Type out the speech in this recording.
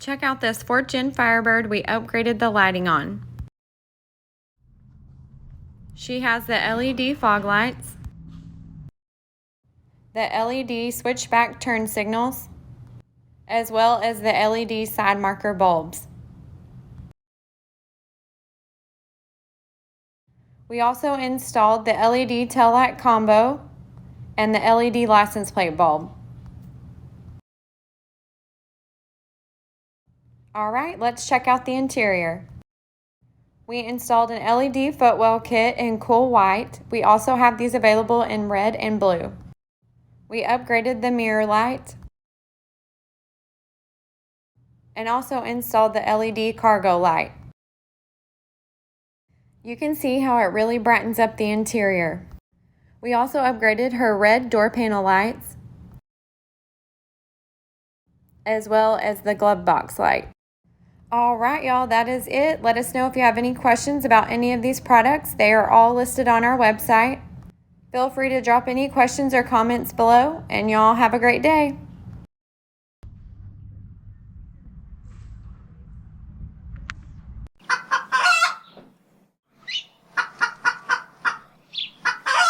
Check out this 4th Gen Firebird we upgraded the lighting on. She has the LED fog lights, the LED switchback turn signals, as well as the LED Sidemarker bulbs. We also installed the LED taillight combo and the LED license plate bulb. Alright, let's check out the interior. We installed an LED Footwell kit in cool white. We also have these available in red and blue. We upgraded the mirror light and also installed the LED cargo light. You can see how it really brightens up the interior. We also upgraded her red door panel lights as well as the glove box light. Alright y'all, that is it. Let us know if you have any questions about any of these products. They are all listed on our website. Feel free to drop any questions or comments below, and y'all have a great day.